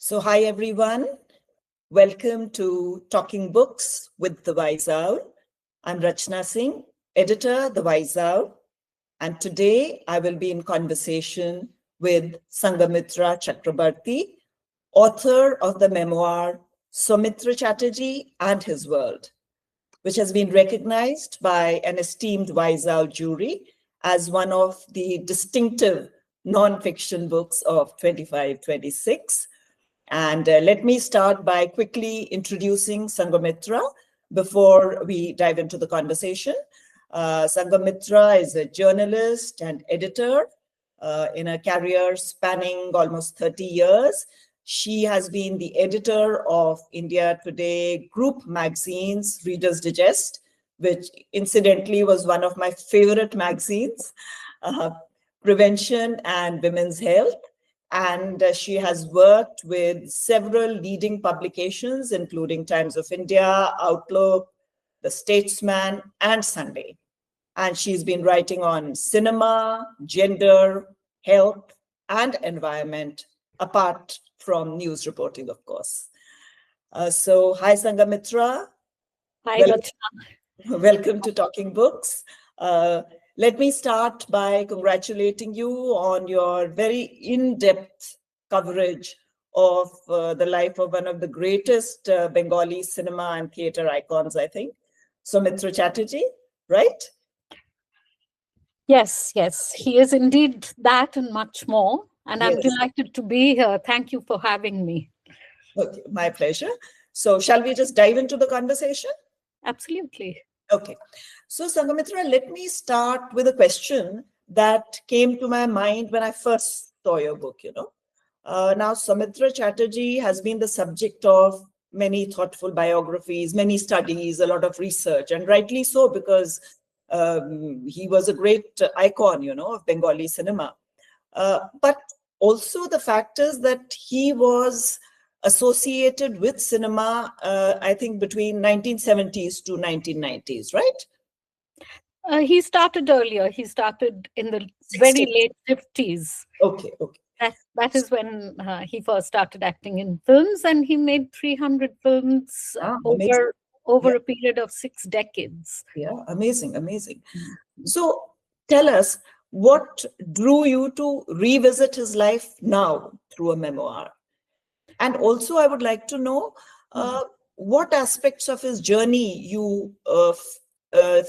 So, hi everyone. Welcome to Talking Books with the Wise Owl. I'm Rachna Singh, editor, The Wise Owl, and today I will be in conversation with Sanghamitra Chakraborty, author of the memoir Soumitra Chatterjee and His World, which has been recognized by an esteemed Wise Owl jury as one of the distinctive non-fiction books of 25-26. And let me start by quickly introducing Sanghamitra before we dive into the conversation. Sanghamitra is a journalist and editor in a career spanning almost 30 years. She has been the editor of India Today group magazines, Reader's Digest, which incidentally was one of my favorite magazines, Prevention and Women's Health. And she has worked with several leading publications, including Times of India, Outlook, The Statesman, and Sunday. And she's been writing on cinema, gender, health, and environment, apart from news reporting, of course. So, hi, Sanghamitra. Hi, Rachna. Welcome to Talking Books. Let me start by congratulating you on your very in-depth coverage of the life of one of the greatest Bengali cinema and theatre icons, I think, Soumitra Chatterjee, right? Yes. He is indeed that and much more. And I'm delighted to be here. Thank you for having me. Okay, my pleasure. So shall we just dive into the conversation? Absolutely. Okay. So, Sanghamitra, let me start with a question that came to my mind when I first saw your book, Now, Soumitra Chatterjee has been the subject of many thoughtful biographies, many studies, a lot of research, and rightly so, because he was a great icon, of Bengali cinema. But also the fact is that he was associated with cinema, I think, between 1970s to 1990s, right? He started earlier. He started in the 60s. Very late 50s. Okay. That is when he first started acting in films, and he made 300 films over a period of 6 decades. Yeah, amazing. So tell us, what drew you to revisit his life now through a memoir? And also, I would like to know what aspects of his journey you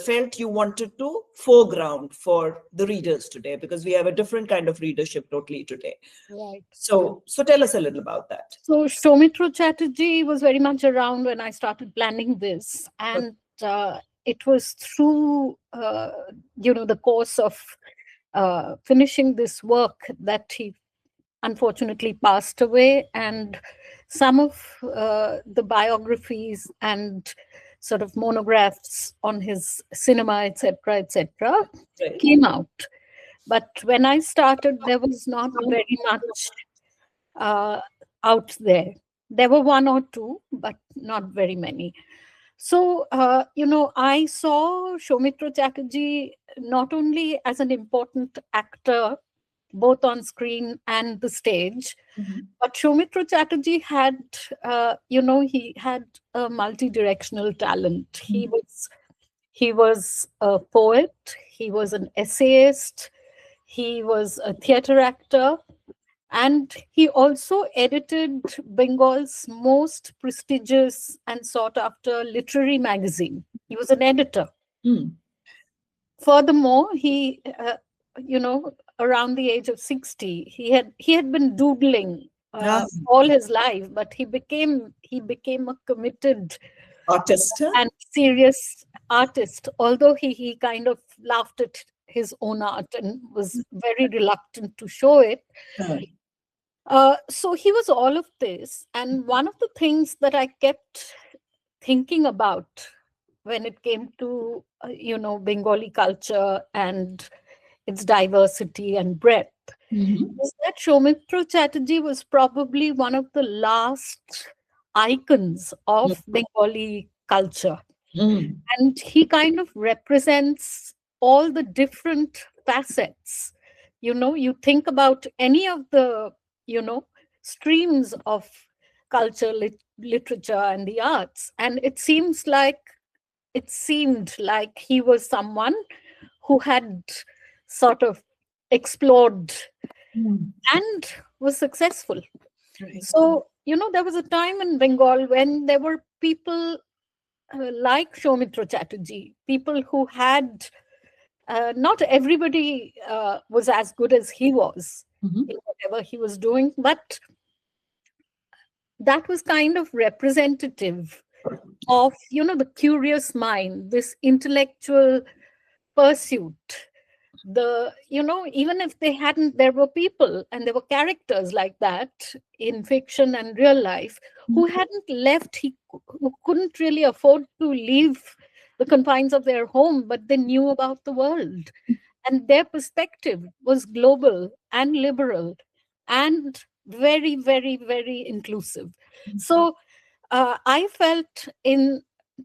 felt you wanted to foreground for the readers today, because we have a different kind of readership totally today. Right. So tell us a little about that. So Soumitra Chatterjee was very much around when I started planning this, and it was through the course of finishing this work that he unfortunately passed away, and some of the biographies and sort of monographs on his cinema, etc., came out. But when I started, there was not very much out there. There were one or two, but not very many. So, I saw Soumitra Chatterjee not only as an important actor, both on screen and the stage, but Soumitra Chatterjee had, he had a multi-directional talent. He was a poet, he was an essayist, he was a theatre actor, and he also edited Bengal's most prestigious and sought-after literary magazine. He was an editor. Furthermore, he, around the age of 60, he had been doodling all his life, but he became a committed artist and serious artist. Although he kind of laughed at his own art and was very reluctant to show it. So he was all of this, and one of the things that I kept thinking about when it came to Bengali culture and its diversity and breadth is that Soumitra Chatterjee was probably one of the last icons of Bengali culture. And he kind of represents all the different facets. You think about any of the streams of culture, literature, and the arts. And it seemed like he was someone who had sort of explored and was successful. Right. So, there was a time in Bengal when there were people like Soumitra Chatterjee, people who had, not everybody was as good as he was in whatever he was doing, but that was kind of representative of, the curious mind, this intellectual pursuit. Even if they hadn't, there were people and there were characters like that in fiction and real life who hadn't left, who couldn't really afford to leave the confines of their home, but they knew about the world. And their perspective was global and liberal and very, very, very inclusive. So I felt in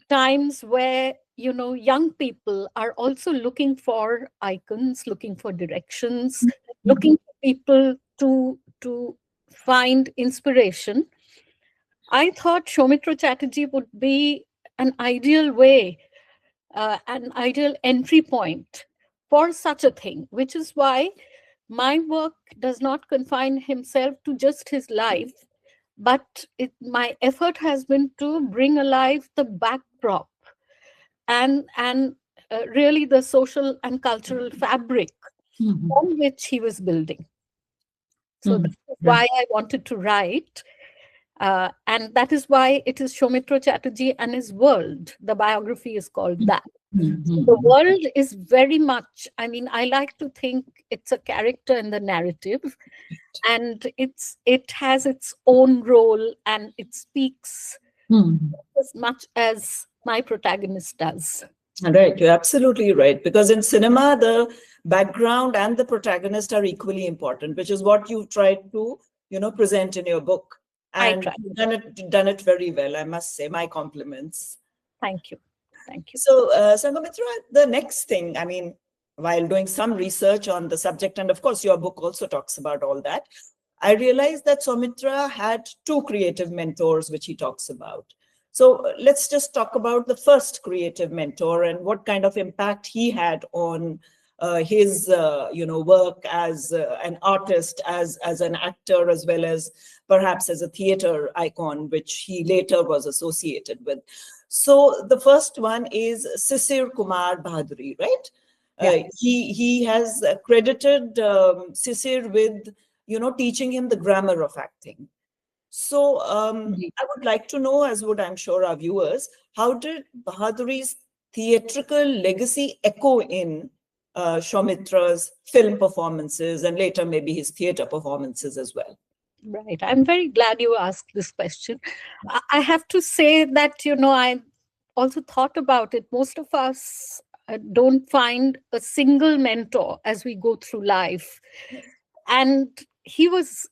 times where young people are also looking for icons, looking for directions, looking for people to find inspiration. I thought Soumitra Chatterjee would be an ideal way, an ideal entry point for such a thing, which is why my work does not confine himself to just his life, but my effort has been to bring alive the backdrop and really the social and cultural fabric on which he was building. So that is why I wanted to write. And that is why it is Soumitra Chatterjee and his world. The biography is called that. So the world is very much, I like to think it's a character in the narrative, and it has its own role and it speaks as much as my protagonist does. Right, you're absolutely right. Because in cinema, the background and the protagonist are equally important, which is what you tried to, present in your book. And you've done it very well, I must say. My compliments. Thank you. Thank you. So, Sanghamitra, the next thing, while doing some research on the subject, and of course, your book also talks about all that, I realized that Soumitra had two creative mentors, which he talks about. So let's just talk about the first creative mentor and what kind of impact he had on his, work as an artist, as an actor, as well as perhaps as a theater icon, which he later was associated with. So the first one is Sisir Kumar Bhaduri, right? Yeah. He has credited Sisir with, teaching him the grammar of acting. So I would like to know, as would I'm sure our viewers, how did Bahaduri's theatrical legacy echo in Soumitra's film performances and later maybe his theater performances as well? Right. I'm very glad you asked this question. I have to say that, I also thought about it. Most of us don't find a single mentor as we go through life. And he was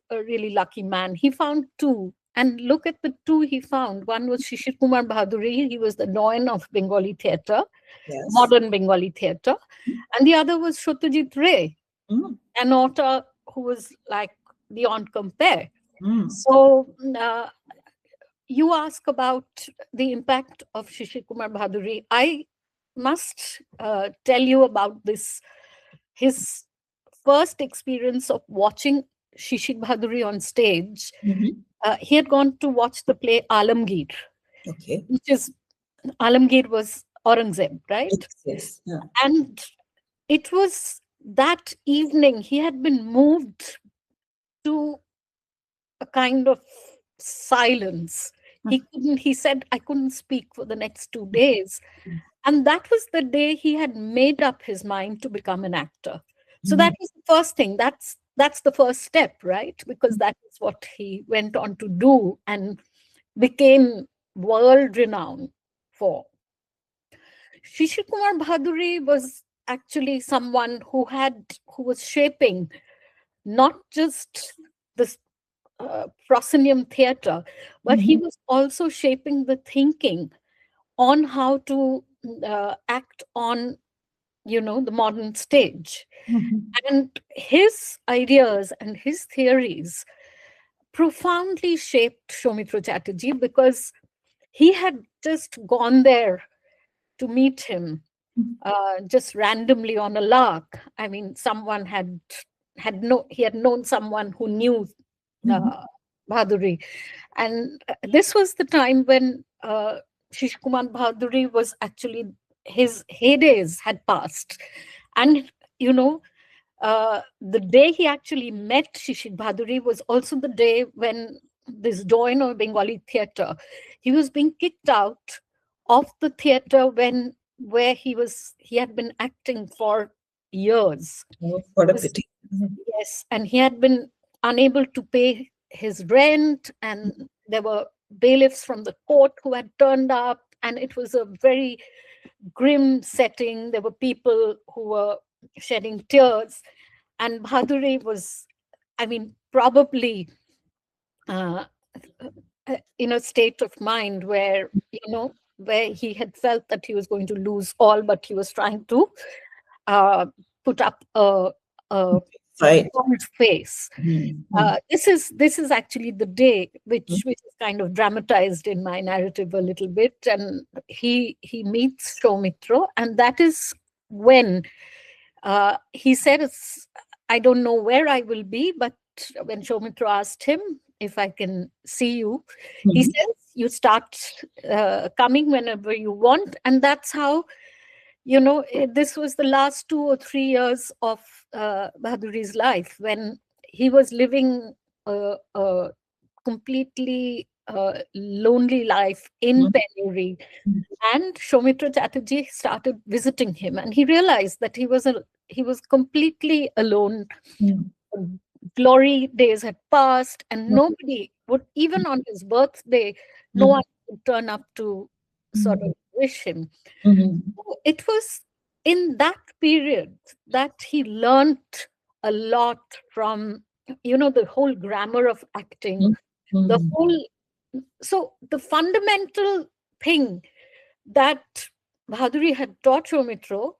a really lucky man. He found two. And look at the two he found. One was Shishir Kumar Bhaduri. He was the doyen of Bengali theatre, modern Bengali theatre. And the other was Satyajit Ray, an author who was like beyond compare. So you ask about the impact of Shishir Kumar Bhaduri. I must tell you about his first experience of watching Shishir Bhaduri on stage. He had gone to watch the play Alamgir, which is, Alamgir was Aurangzeb, right? Yes. Yeah. And it was that evening he had been moved to a kind of silence. He said, I couldn't speak for the next 2 days. And that was the day he had made up his mind to become an actor. So that was the first thing. That's the first step, right? Because that is what he went on to do and became world renowned for. Shishir Kumar Bhaduri was actually someone who was shaping not just this proscenium theatre, but he was also shaping the thinking on how to act on, the modern stage. And his ideas and his theories profoundly shaped Soumitra Chatterjee, because he had just gone there to meet him just randomly on a lark. I mean, someone he had known someone who knew Bhaduri, and this was the time when Shish Kumar Bhaduri was actually, his heydays had passed, and you know, the day he actually met Shishir Bhaduri was also the day when this Doyen of Bengali theatre, he was being kicked out of the theatre where he had been acting for years. Oh, what a pity. Yes, and he had been unable to pay his rent, and there were bailiffs from the court who had turned up, and it was a very grim setting. There were people who were shedding tears, and Bhaduri was, I mean, probably uh, in a state of mind where, where he had felt that he was going to lose all, but he was trying to put up a Right. bold face. This is actually the day which is kind of dramatized in my narrative a little bit, and he meets Soumitra, and that is when he said, I don't know where I will be, but when Soumitra asked him if I can see you, he says, you start coming whenever you want. And that's how, this was the last 2 or 3 years of Bahaduri's life, when he was living a completely lonely life in penury. And Soumitra Chatterjee started visiting him, and he realized that he was completely alone. Glory days had passed, and nobody would, even on his birthday, no one would turn up to sort of wish him. So it was in that period that he learnt a lot from, the whole grammar of acting, so the fundamental thing that Bhaduri had taught Soumitra,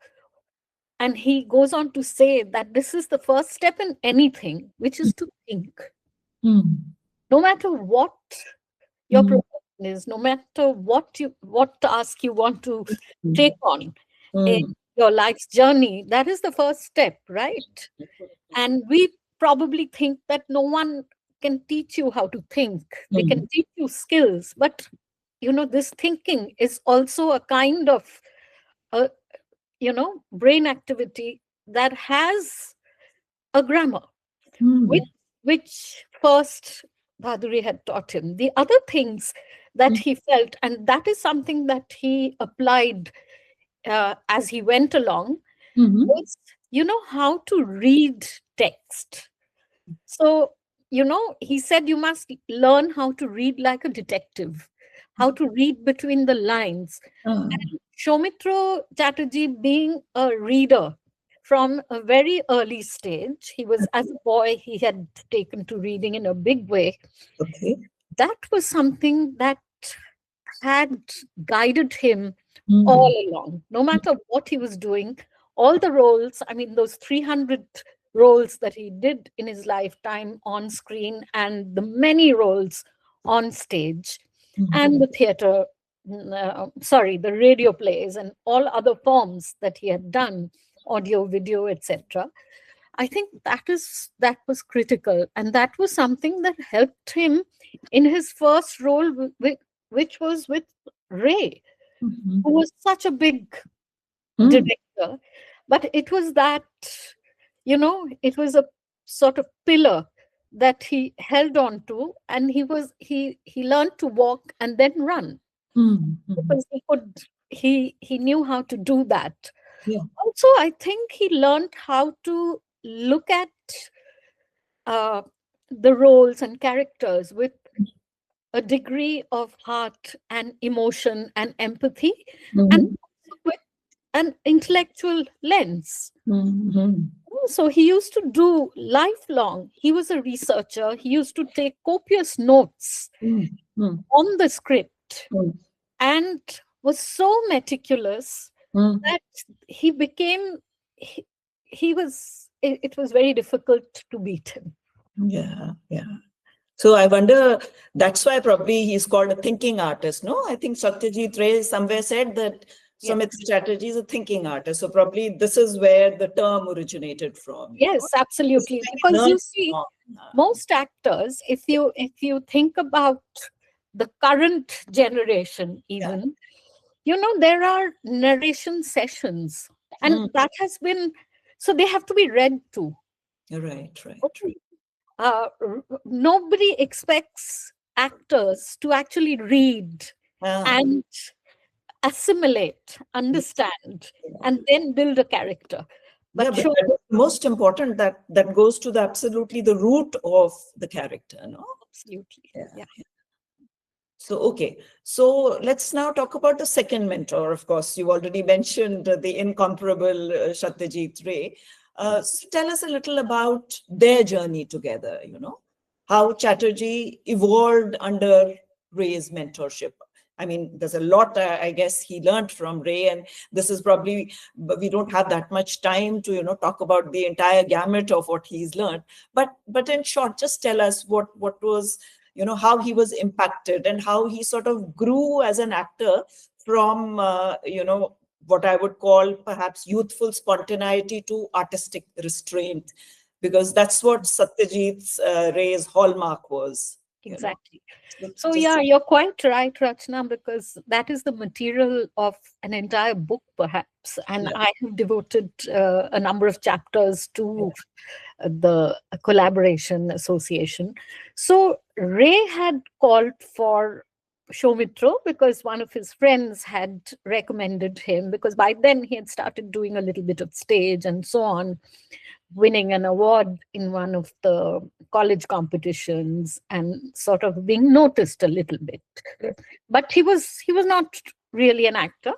and he goes on to say that this is the first step in anything, which is to think. No matter what your profession is, no matter what task you want to take on in your life's journey, that is the first step, right? And we probably think that no one can teach you how to think. They can teach you skills, but this thinking is also a kind of brain activity that has a grammar, which first Bhaduri had taught him. The other things that he felt, and that is something that he applied as he went along, was, how to read text. So, he said you must learn how to read like a detective, how to read between the lines. And Soumitra Chatterjee, being a reader from a very early stage, he was, as a boy, he had taken to reading in a big way. Okay. That was something that had guided him all along, no matter what he was doing. All the roles, I mean, those 300 roles that he did in his lifetime on screen, and the many roles on stage, and the theater, the radio plays, and all other forms that he had done, audio, video, etc. I think that was critical, and that was something that helped him in his first role, which was with Ray, who was such a big director. But it was that, it was a sort of pillar that he held on to, and he learned to walk and then run, because he knew how to do that. Also, I think he learned how to look at the roles and characters with a degree of heart and emotion and empathy, and with an intellectual lens. So he used to do lifelong. He was a researcher. He used to take copious notes on the script, and was so meticulous that he became, it was very difficult to beat him. Yeah. So I wonder, that's why probably he's called a thinking artist, no? I think Satyajit Ray somewhere said that Soumitra Chatterjee is a thinking artist. So probably this is where the term originated from. Yes, absolutely. Because you see, most actors, if you think about the current generation, even, there are narration sessions, and that has been, so they have to be read to. Right. Okay. Nobody expects actors to actually read and assimilate, understand, and then build a character. But that is most important, that goes to absolutely the root of the character, no? Absolutely. Yeah. So, okay. So let's now talk about the second mentor. Of course, you already mentioned the incomparable Satyajit Ray. So tell us a little about their journey together, how Chatterjee evolved under Ray's mentorship. I mean, there's a lot, I guess, he learned from Ray, and this is probably, we don't have that much time to, talk about the entire gamut of what he's learned. But in short, just tell us what was, how he was impacted and how he sort of grew as an actor from, what I would call perhaps youthful spontaneity to artistic restraint, because that's what Satyajit Ray's hallmark was. Exactly. So yeah, you're quite right, Rachna, because that is the material of an entire book, perhaps. And I have devoted a number of chapters to the collaboration association. So Ray had called for Soumitra because one of his friends had recommended him, because by then he had started doing a little bit of stage and so on, winning an award in one of the college competitions and sort of being noticed a little bit. But he was not really an actor.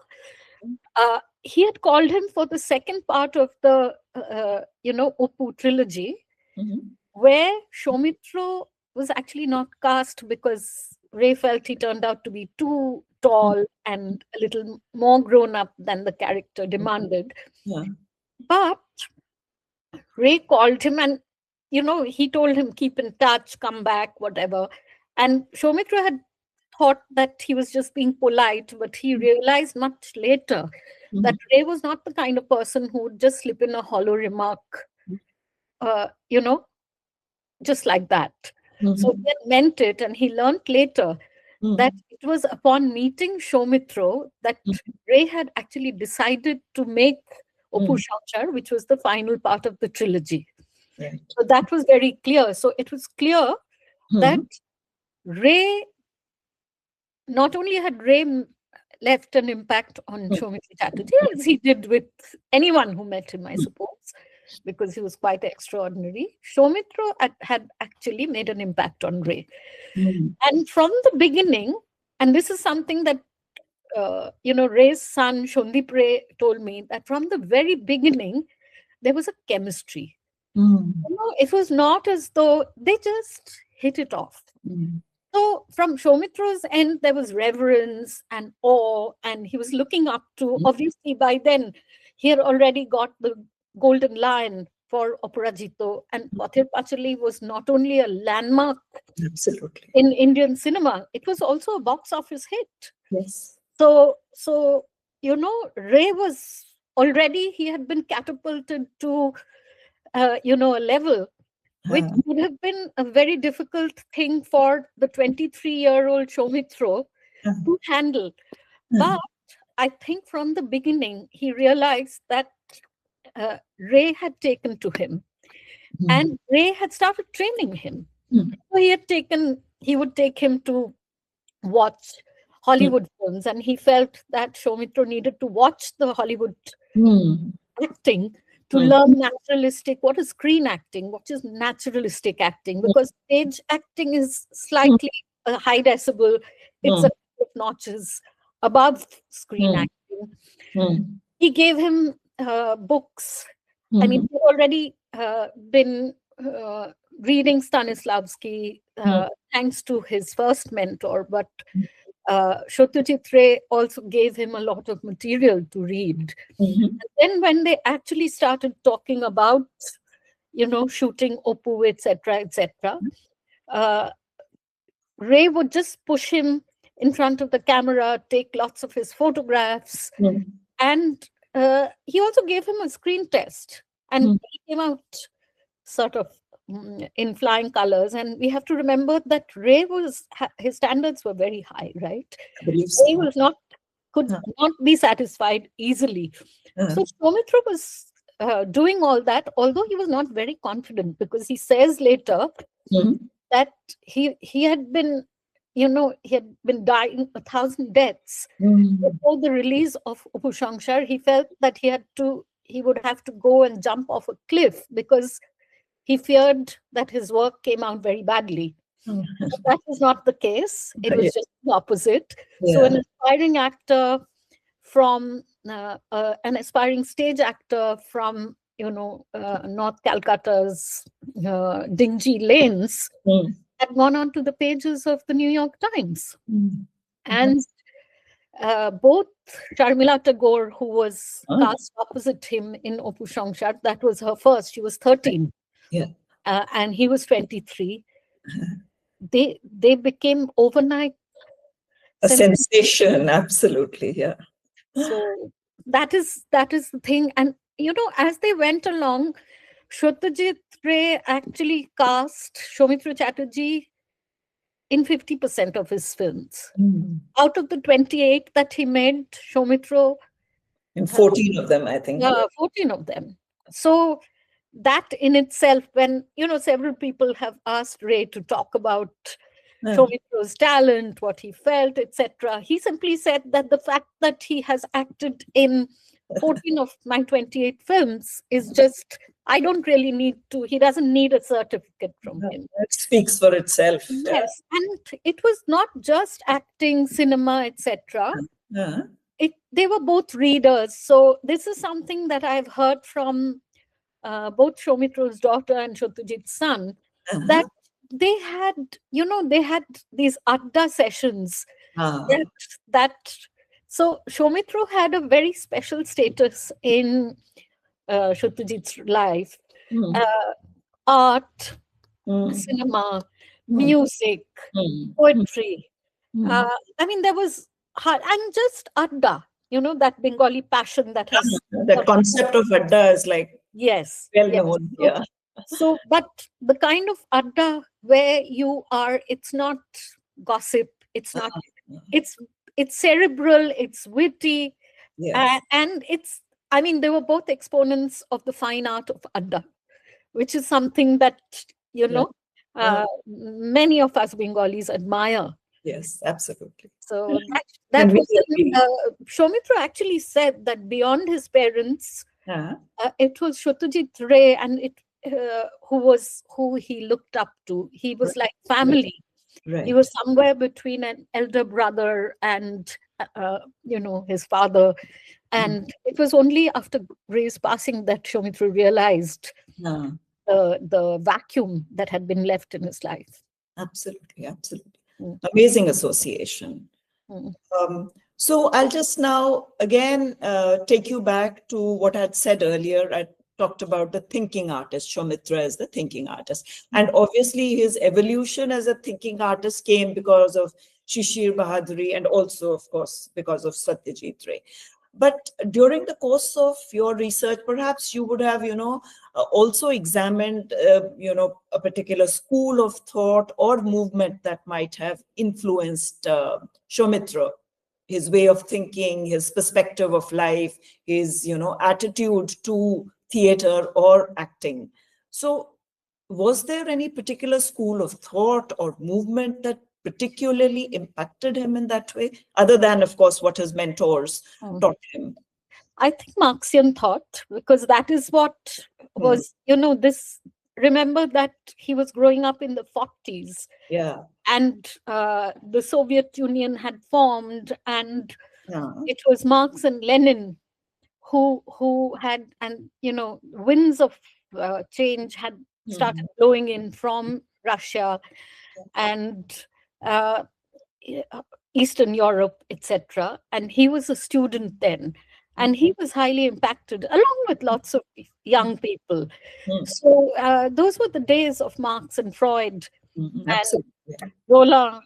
He had called him for the second part of the Oppu trilogy, where Soumitra was actually not cast because Ray felt he turned out to be too tall and a little more grown up than the character demanded. But Ray called him and, he told him, keep in touch, come back, whatever. And Soumitra had thought that he was just being polite, but he realized much later that Ray was not the kind of person who would just slip in a hollow remark, just like that. So he had meant it, and he learned later that it was upon meeting Soumitra that Ray had actually decided to make Oppu Shauchar, which was the final part of the trilogy. Right. So that was very clear. So it was clear that Ray, not only had Ray left an impact on Soumitra Chatterjee, as he did with anyone who met him, I suppose, because he was quite extraordinary. Soumitra had actually made an impact on Ray. And from the beginning, and this is something that Ray's son, Shondip Ray, told me, that from the very beginning, there was a chemistry. It was not as though they just hit it off. So from Soumitra's end, there was reverence and awe, and he was looking up to, obviously by then, he had already got the Golden Lion for Aparajito, and Pather Pachali was not only a landmark in Indian cinema, it was also a box office hit. Yes. So Ray was already, he had been catapulted to, a level which would have been a very difficult thing for the 23-year-old Soumitra to handle. But I think from the beginning, he realized that Ray had taken to him, and Ray had started training him. So he would take him to watch Hollywood films, and he felt that Soumitra needed to watch the Hollywood acting to learn what is screen acting, what is naturalistic acting, because stage acting is slightly a high decibel, it's a couple of notches above screen acting. He gave him books. I mean, he'd already been reading Stanislavski thanks to his first mentor, but Satyajit Ray also gave him a lot of material to read. And then when they actually started talking about, shooting Oppu, etc., etc., Ray would just push him in front of the camera, take lots of his photographs, and he also gave him a screen test, and he came out sort of in flying colors. And we have to remember that Ray his standards were very high, right? I believe so. Ray could not be satisfied easily. So Soumitra was doing all that, although he was not very confident, because he says later that he had been, he had been dying 1,000 deaths before the release of Upushangshar. He felt that he would have to go and jump off a cliff because he feared that his work came out very badly. But that was not the case. It was just the opposite. So an aspiring actor from an aspiring stage actor from North Calcutta's dingy lanes had gone on to the pages of the New York Times. And both Sharmila Tagore, who was cast opposite him in Upushangshar, that was her first. She was 13, and he was 23. They became overnight a sensation. Absolutely, yeah. So that is the thing. And as they went along, Satyajit Ray actually cast Soumitra Chatterjee in 50% of his films. Out of the 28 that he made, Soumitra in 14 of them, I think. 14 of them. So that in itself, when several people have asked Ray to talk about Soumitra's talent, what he felt, etc., he simply said that the fact that he has acted in 14 of my 28 films is just, I don't really need to, he doesn't need a certificate from him. It speaks for itself. Yes, and it was not just acting, cinema, etc. They were both readers. So this is something that I've heard from both Soumitra's daughter and Satyajit's son, that they had these adda sessions. So Soumitra had a very special status in Satyajit's life. Art, cinema, music, poetry. I mean, there was and just adda, that Bengali passion that has the concept of adda is like well known. So, but the kind of adda where you are, it's not gossip, it's not, it's cerebral, it's witty, and it's, I mean, they were both exponents of the fine art of adda, which is something that many of us Bengalis admire. Yes, absolutely. So that was Soumitra actually said that beyond his parents, it was Satyajit Ray, and who he looked up to. He was like family. He was somewhere between an elder brother and his father. And it was only after Ray's passing that Soumitra realized the vacuum that had been left in his life. Absolutely. Amazing association. So I'll just now again take you back to what I had said earlier. I talked about the thinking artist, Soumitra as the thinking artist. And obviously his evolution as a thinking artist came because of Shishir Bahaduri and also, of course, because of Satyajit Ray. But during the course of your research, perhaps you would have, also examined, a particular school of thought or movement that might have influenced Soumitra, his way of thinking, his perspective of life, his, attitude to theater or acting. So was there any particular school of thought or movement that particularly impacted him in that way, other than, of course, what his mentors taught him? I think Marxian thought, because that is what was, remember that he was growing up in the 40s. And the Soviet Union had formed, and it was Marx and Lenin who had, and, winds of change had started blowing in from Russia and Eastern Europe, etc. And he was a student then, and he was highly impacted, along with lots of young people. So those were the days of Marx and Freud. and Absolutely. Roma,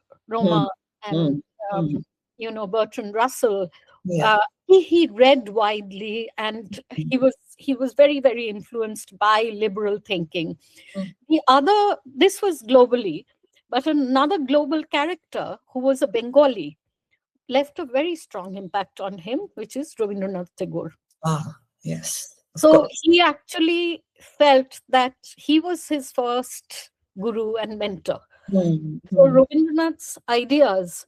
and Mm, mm, Bertrand Russell. yeah. He read widely, and he was very, very influenced by liberal thinking. Mm, This was globally, but another global character who was a Bengali left a very strong impact on him, which is Rabindranath Tagore. yes, of So course. he actually felt that he was his first guru and mentor. Mm, So mm, Rabindranath's ideas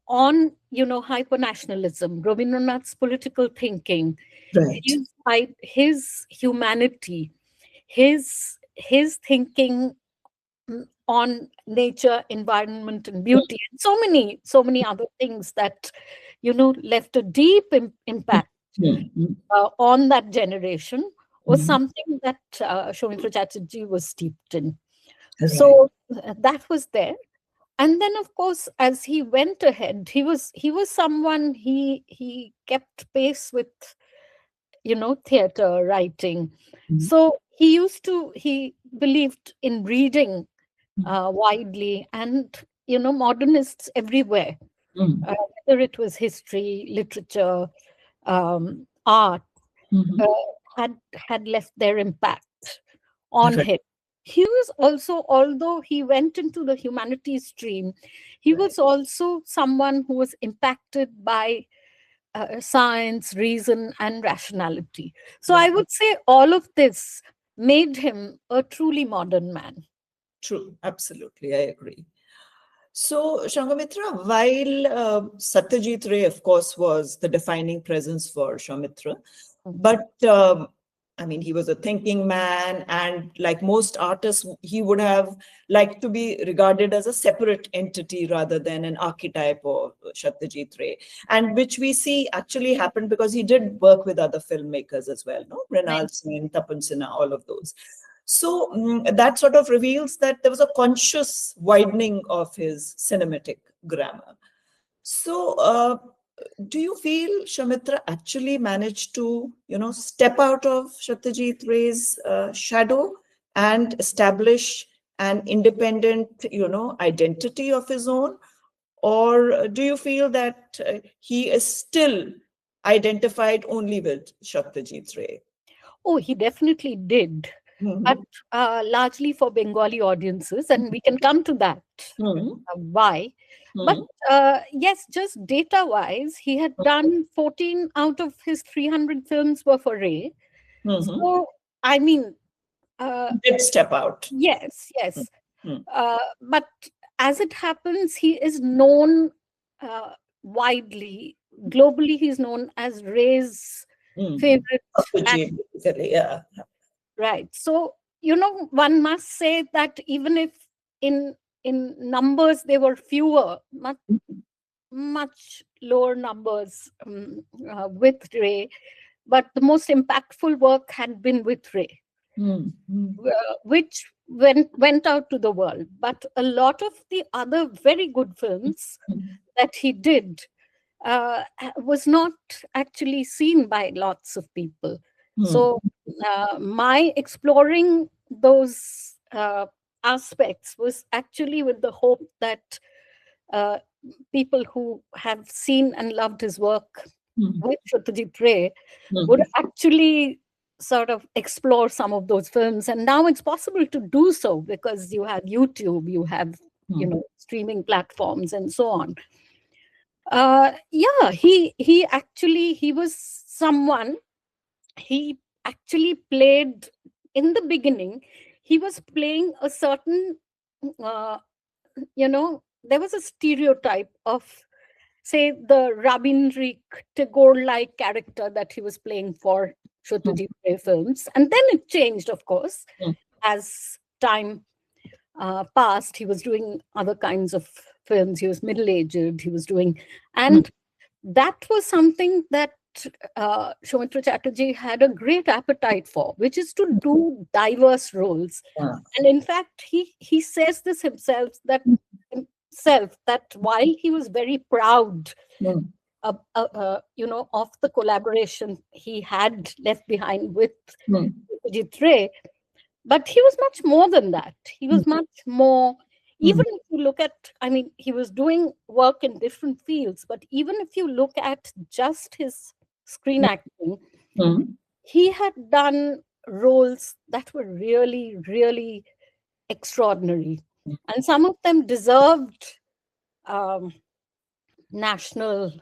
on hypernationalism, Rabindranath's political thinking, right. his humanity, his thinking on nature, environment, and beauty, and so many other things that left a deep impact Mm, mm, on that generation, was mm, something that Soumitra Chatterjee was steeped in. right. So that was there. And then, of course, as he went ahead, he was someone, he kept pace with theater writing. Mm, So he believed in reading mm, widely, and modernists everywhere, mm, whether it was history, literature, art, mhm, uh, had left their impact on right, him. He was also, although he went into the humanities stream, he right. was also someone who was impacted by science, reason, and rationality. So I Yeah, would say all of this made him a truly modern man. true. Absolutely, I agree. So, Sanghamitra, while Satyajit Ray, of course, was the defining presence for Soumitra, but I mean, he was a thinking man, and like most artists, he would have liked to be regarded as a separate entity rather than an archetype of Satyajit Ray, and which we see actually happened because he did work with other filmmakers as well, no? Many. Mrinal Sen, Tapan Sinha, all of those. So that sort of reveals that there was a conscious widening of his cinematic grammar. So, do you feel Soumitra actually managed to, step out of Satyajit Ray's shadow and establish an independent, identity of his own? Or do you feel that he is still identified only with Satyajit Ray? Oh, he definitely did, but Mhm. largely for Bengali audiences, and we can come to that. Mhm. Why? But Mhm. yes, just data wise, he had done 14 out of his 300 films were for Ray. Mhm. So, I mean, uh, Did step out. yes, yes. Mhm. But as it happens, he is known uh, widely. Globally, he's known as Ray's Mhm. favorite actor. Opportunity, basically, yeah. Right. So, one must say that even if in numbers they were fewer, much lower numbers with Ray, but the most impactful work had been with Ray, Mhm. which went out to the world. But a lot of the other very good films Mhm. that he did was not actually seen by lots of people. Mhm. So my exploring those aspects was actually with the hope that uh, people who have seen and loved his work Mhm. with Satyajit Ray would Mhm. actually sort of explore some of those films. And now it's possible to do so because you have YouTube, you have Mhm. streaming platforms, and so on. Yeah, he was someone, he actually played in the beginning, he was playing a certain uh, there was a stereotype of, say, the Rabindrik Tagore like character that he was playing for Mhm. Satyajit Ray films, and then it changed, of course, Mhm. as time passed. He was doing other kinds of films, he was middle-aged, he was doing, Mhm. and that was something that Soumitra Chatterjee had a great appetite for, which is to do diverse roles. Yeah. And in fact, he says this himself that while he was very proud Mhm. of the collaboration he had left behind with Mhm. Satyajit Ray, But he was much more than that. He was much more, even if you look at, I mean, he was doing work in different fields, but even if you look at just his screen acting, he had done roles that were really, really extraordinary. And some of them deserved national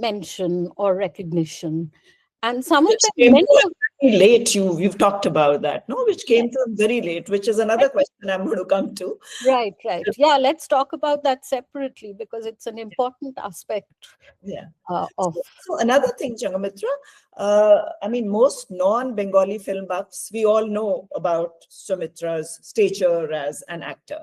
mention or recognition. And some of them, many of very late, you've talked about that, no? Which came to him very late, which is another question I'm going to come to. Right. Yeah, let's talk about that separately because it's an important aspect. Of. So another thing, Sanghamitra, I mean, most non-Bengali film buffs, we all know about Soumitra's stature as an actor.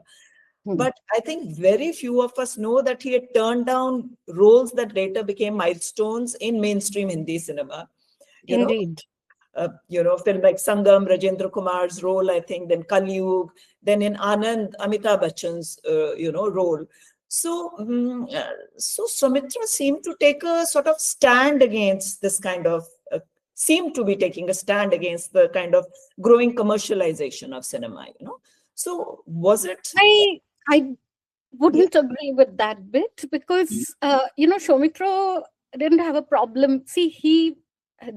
But I think very few of us know that he had turned down roles that later became milestones in mainstream Hindi cinema. Indeed. Film like Sangam, Rajendra Kumar's role, I think, then Kalyug, then in Anand, Amitabh Bachchan's, role. So Soumitra seemed to take a sort of stand against this kind of, seemed to be taking a stand against the kind of growing commercialization of cinema, So was it? I wouldn't agree with that bit because, Soumitra didn't have a problem. See, he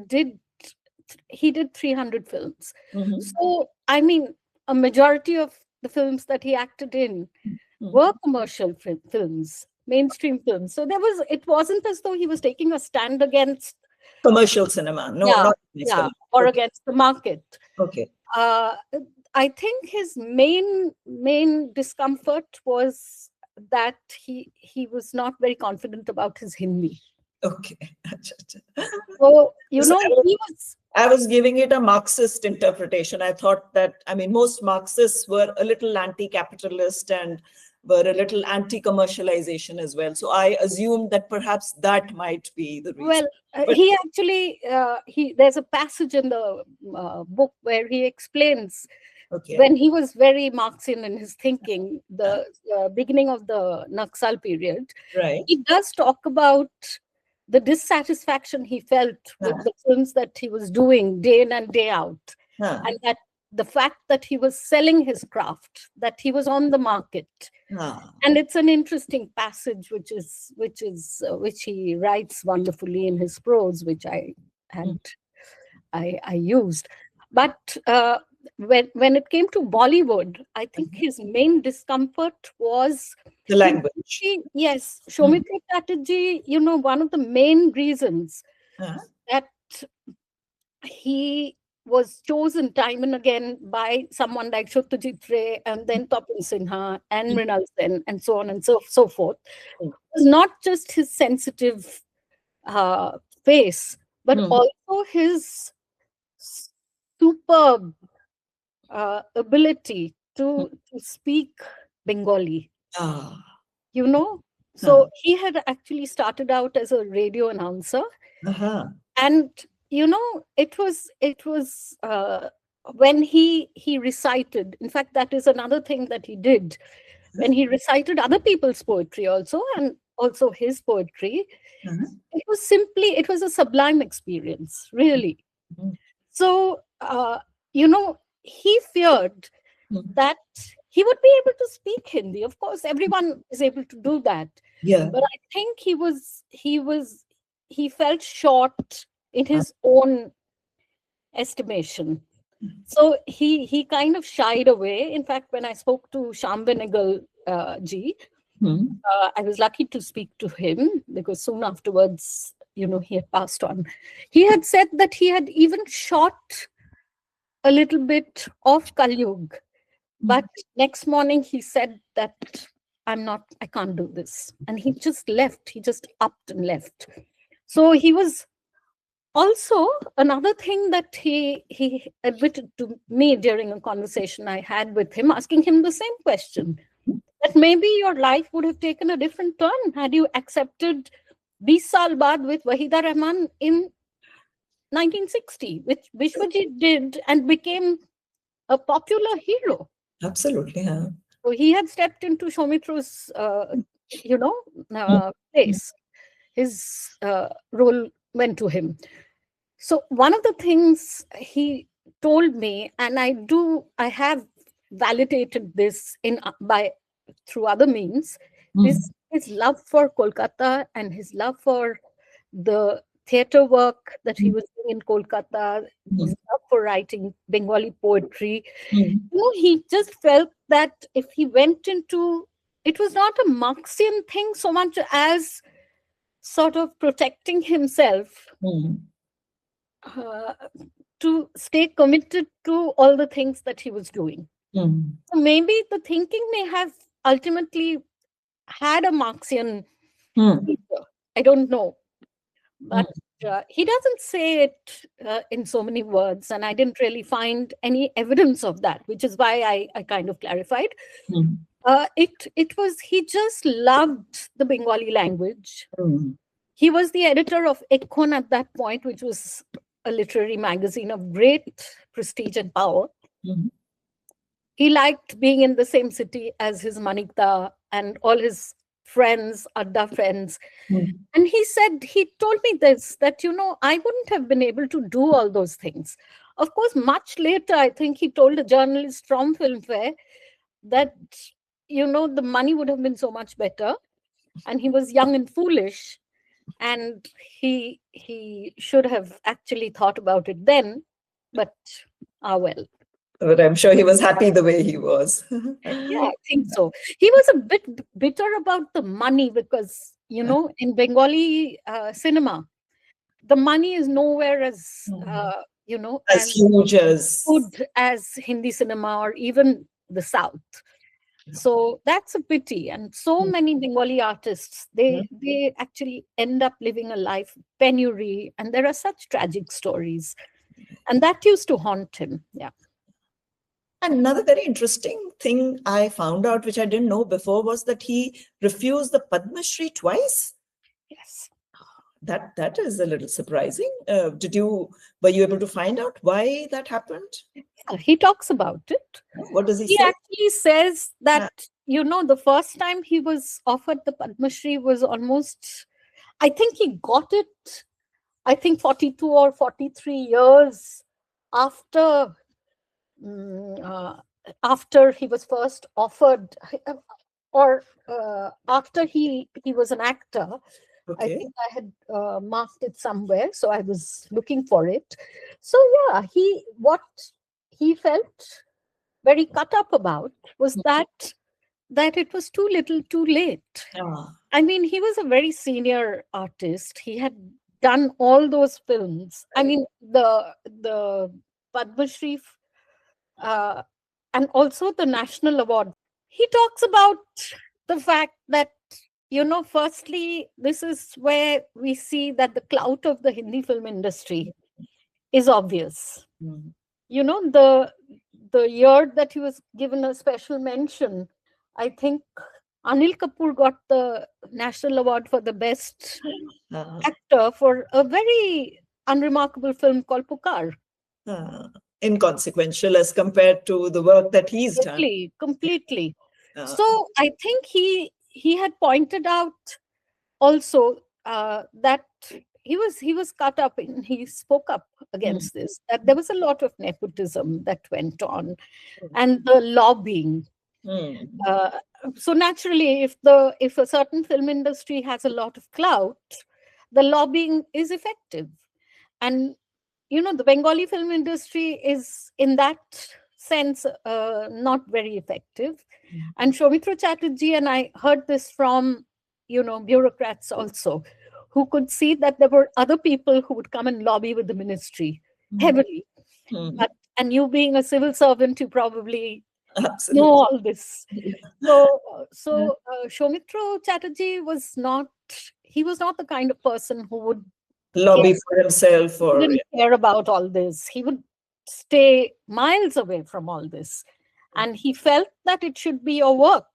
did 300 films. So, I mean, a majority of the films that he acted in were commercial films, mainstream films. So it wasn't as though he was taking a stand against commercial cinema. No, not or against the market. Okay. I think his main discomfort was that he was not very confident about his Hindi. Okay. So, I was giving it a Marxist interpretation. I thought that, I mean, most Marxists were a little anti-capitalist and were a little anti-commercialization as well. So I assumed that perhaps that might be the reason. Well, he actually, there's a passage in the book where he explains when he was very Marxian in his thinking, the beginning of the Naxal period, right. He does talk about the dissatisfaction he felt with the films that he was doing day in and day out. And that the fact that he was selling his craft, that he was on the market. And it's an interesting passage, which he writes wonderfully in his prose, which I used. But when it came to Bollywood, I think his main discomfort was the language. Yes, Soumitra Chatterjee, one of the main reasons that he was chosen time and again by someone like Satyajit Ray and then Tapan Sinha and Mrinal Sen and so on and so forth was not just his sensitive face, but also his superb ability to speak Bengali. So he had actually started out as a radio announcer, and it was when he recited. In fact, that is another thing that he did when he recited other people's poetry also, and also his poetry. It was a sublime experience, really. So he feared that he would be able to speak Hindi. Of course, everyone is able to do that. But I think he felt short in his own estimation. So he kind of shied away. In fact, when I spoke to Shyam Benegal ji, I was lucky to speak to him because soon afterwards, he had passed on. He had said that he had even shot a little bit of Kalyug, but next morning he said that I can't do this. And he just left. He just upped and left. So he was also another thing that he admitted to me during a conversation I had with him, asking him the same question, that maybe your life would have taken a different turn had you accepted 20 Saal Baad with Wahida Rahman in 1960, which Vishwajit did and became a popular hero. Absolutely, yeah. So he had stepped into Soumitra's, place. His role went to him. So one of the things he told me, and I have validated this through other means, is his love for Kolkata and his love for the theatre work that he was doing in Kolkata, his love for writing Bengali poetry. He just felt that if he went into, it was not a Marxian thing so much as sort of protecting himself uh, to stay committed to all the things that he was doing. So maybe the thinking may have ultimately had a Marxian feature. I don't know. But he doesn't say it in so many words, and I didn't really find any evidence of that, which is why I kind of clarified. It was, he just loved the Bengali language. He was the editor of Ekhon at that point, which was a literary magazine of great prestige and power. He liked being in the same city as his Manikta and all his friends, Adda friends. And he told me this, that, I wouldn't have been able to do all those things. Of course, much later, I think he told a journalist from Filmfare that, the money would have been so much better. And he was young and foolish. And he should have actually thought about it then. But, well. But I'm sure he was happy the way he was. Yeah, I think so. He was a bit bitter about the money because, in Bengali cinema, the money is nowhere as, as huge as good as Hindi cinema or even the South. So that's a pity. And so many Bengali artists, they actually end up living a life of penury. And there are such tragic stories. And that used to haunt him. Yeah. Another very interesting thing I found out, which I didn't know before, was that he refused the Padma Shri twice. Yes. That is a little surprising. Were you able to find out why that happened? Yeah, he talks about it. What does he say? He actually says that, the first time he was offered the Padma Shri was almost, I think he got it, 42 or 43 years after he was first offered, or after he was an actor. Okay. I think I had marked it somewhere, so I was looking for it. So yeah, what he felt very cut up about was that it was too little, too late. I mean, he was a very senior artist. He had done all those films. I mean, the Padma Shri and also the National Award. He talks about the fact that, firstly, this is where we see that the clout of the Hindi film industry is obvious. The year that he was given a special mention, I think Anil Kapoor got the National Award for the Best Actor for a very unremarkable film called Pukar. Inconsequential as compared to the work that he's done. Completely. So I think he had pointed out also that he was cut up and he spoke up against this, that there was a lot of nepotism that went on and the lobbying. So naturally, if a certain film industry has a lot of clout, the lobbying is effective. And the Bengali film industry is, in that sense, not very effective. And Soumitra Chatterjee, and I heard this from, bureaucrats also, who could see that there were other people who would come and lobby with the ministry heavily. And you being a civil servant, you probably know all this. So Soumitra Chatterjee was not the kind of person who would lobby for himself, or didn't care about all this. He would stay miles away from all this. And he felt that it should be your work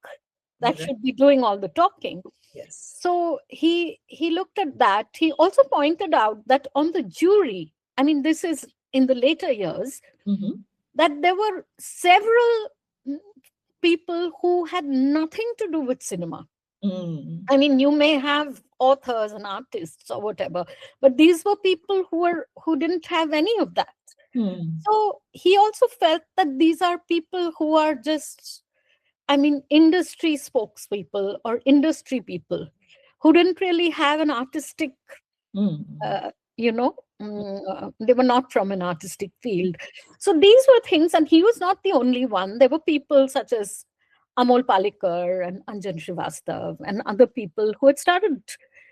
that should be doing all the talking. Yes. So he looked at that. He also pointed out that on the jury, I mean, this is in the later years, that there were several people who had nothing to do with cinema. I mean, you may have authors and artists or whatever, but these were people who didn't have any of that. So he also felt that these are people who are just, I mean, industry spokespeople or industry people who didn't really have an artistic, you know, they were not from an artistic field. So these were things, and he was not the only one. There were people such as Amol Palekar and Anjan Srivastav and other people who had started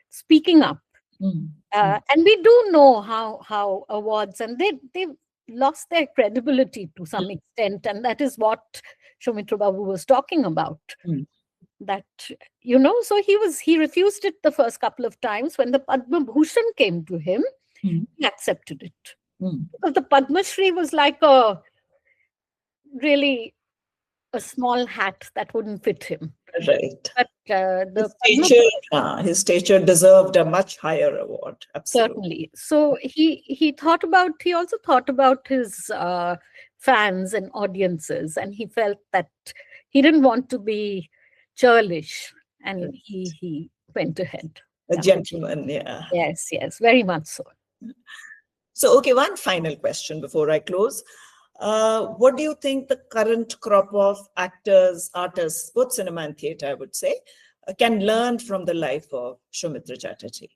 speaking up. And we do know how awards, and they lost their credibility to some extent, and that is what Soumitra Babu was talking about. That, you know, so he refused it the first couple of times. When the Padma Bhushan came to him, he accepted it, because the Padma Shri was like really a small hat that wouldn't fit him. Right. But the his stature deserved a much higher award. Absolutely. Certainly. So he also thought about his fans and audiences, and he felt that he didn't want to be churlish, and he went ahead. A gentleman, yeah. Yes, very much so. So, okay, one final question before I close. What do you think the current crop of actors, artists, both cinema and theatre, I would say, can learn from the life of Soumitra Chatterjee?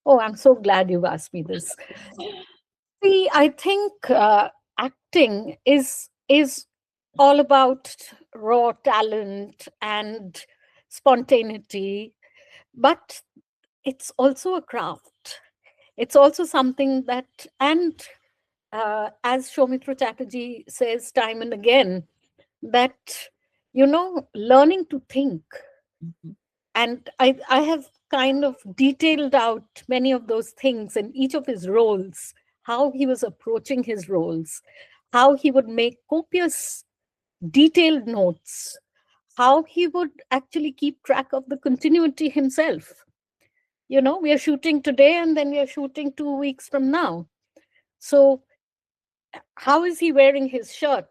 Oh, I'm so glad you've asked me this. See, I think acting is all about raw talent and spontaneity, but it's also a craft. It's also something that, and as Soumitra Chatterjee says time and again, that, you know, learning to think. And I have kind of detailed out many of those things in each of his roles, how he was approaching his roles, how he would make copious, detailed notes, how he would actually keep track of the continuity himself. You know, we are shooting today and then we are shooting 2 weeks from now. So how is he wearing his shirt?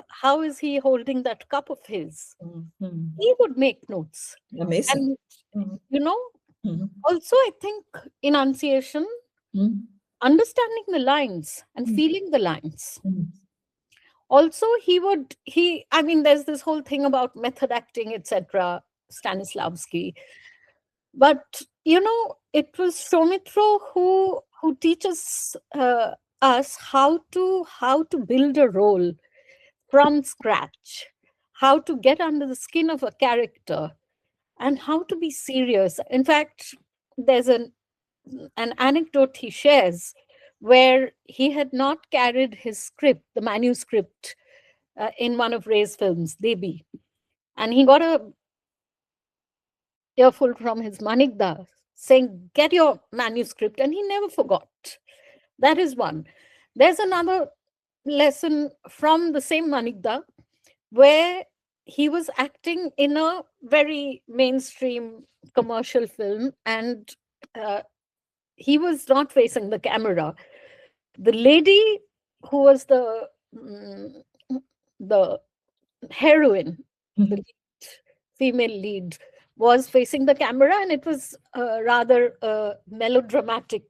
How is he holding that cup of his? He would make notes. Amazing. And, you know, also I think enunciation, understanding the lines and feeling the lines. Also, I mean, there's this whole thing about method acting, etc., Stanislavski. But, you know, it was Soumitra who teaches us how to build a role from scratch, how to get under the skin of a character, and how to be serious. In fact, there's an anecdote he shares where he had not carried his script, the manuscript, in one of Ray's films, Debi. And he got a earful from his Manikda saying, "Get your manuscript," and he never forgot. That is one. There's another lesson from the same Manikda where he was acting in a very mainstream commercial film, and he was not facing the camera. The lady who was the heroine, the lead, female lead, was facing the camera, and it was rather a melodramatic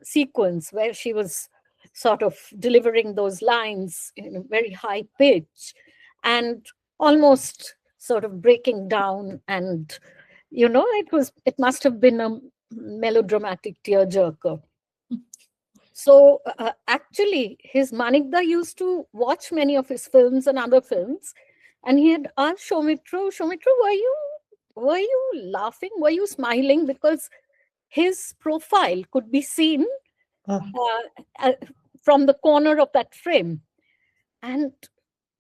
sequence where she was sort of delivering those lines in a very high pitch and almost sort of breaking down, and you know, it must have been a melodramatic tearjerker. So actually his Manikda used to watch many of his films and other films, and he had asked Soumitra, were you laughing, were you smiling, because his profile could be seen from the corner of that frame. And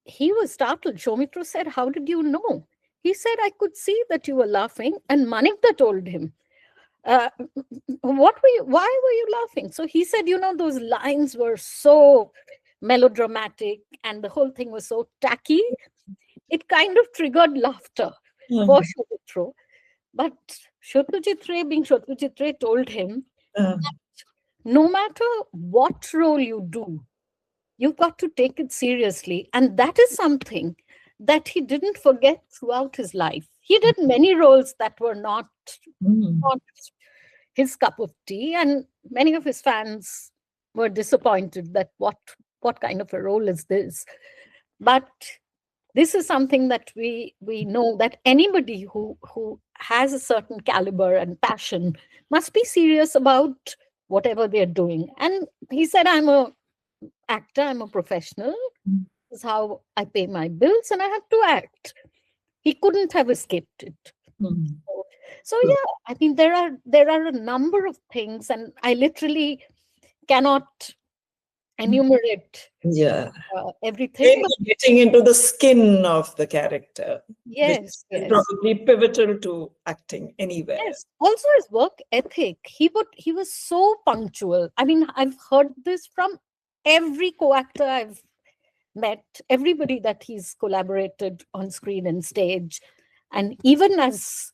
he was startled. Soumitra said, "How did you know?" He said, "I could see that you were laughing." And Manikda told him, why were you laughing? So he said, you know, those lines were so melodramatic and the whole thing was so tacky. It kind of triggered laughter for Soumitra. But Satyajit Ray, being Satyajit Ray, told him that no matter what role you do, you've got to take it seriously. And that is something that he didn't forget throughout his life. He did many roles that were not his cup of tea, and many of his fans were disappointed that what kind of a role is this? But this is something that we know that anybody who has a certain caliber and passion must be serious about whatever they're doing. And he said, I'm a actor, I'm a professional. This is how I pay my bills, and I have to act. He couldn't have escaped it. So yeah, I mean, there are a number of things, and I literally cannot enumerate everything. Really getting into the skin of the character. Yes, which is probably pivotal to acting anywhere. Yes. Also his work ethic. He was so punctual. I mean, I've heard this from every co-actor I've met, everybody that he's collaborated on screen and stage. And even as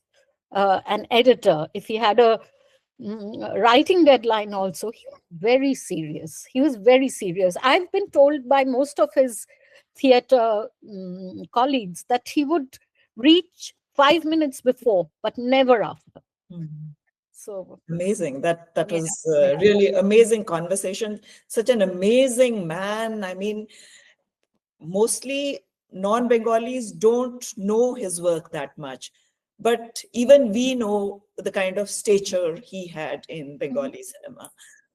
an editor, if he had a writing deadline also, he was very serious. He was very serious. I've been told by most of his theater colleagues that he would reach 5 minutes before, but never after. So amazing. That was really amazing conversation. Such an amazing man. I mean, mostly non-Bengalis don't know his work that much. But even we know the kind of stature he had in Bengali cinema.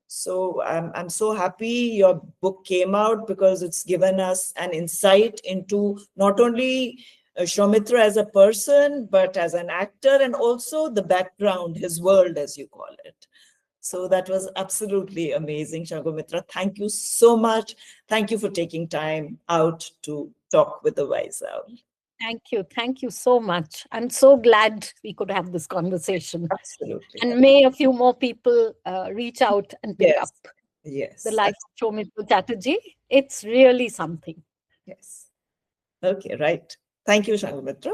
So I'm so happy your book came out, because it's given us an insight into not only Soumitra as a person, but as an actor, and also the background, his world, as you call it. So that was absolutely amazing, Sanghamitra. Thank you so much. Thank you for taking time out to talk with the Wise Owl. Thank you. Thank you so much. I'm so glad we could have this conversation. Absolutely. And may a few more people reach out and pick up the life of Soumitra Chatterjee. It's really something. Yes. Okay, right. Thank you, Sanghamitra.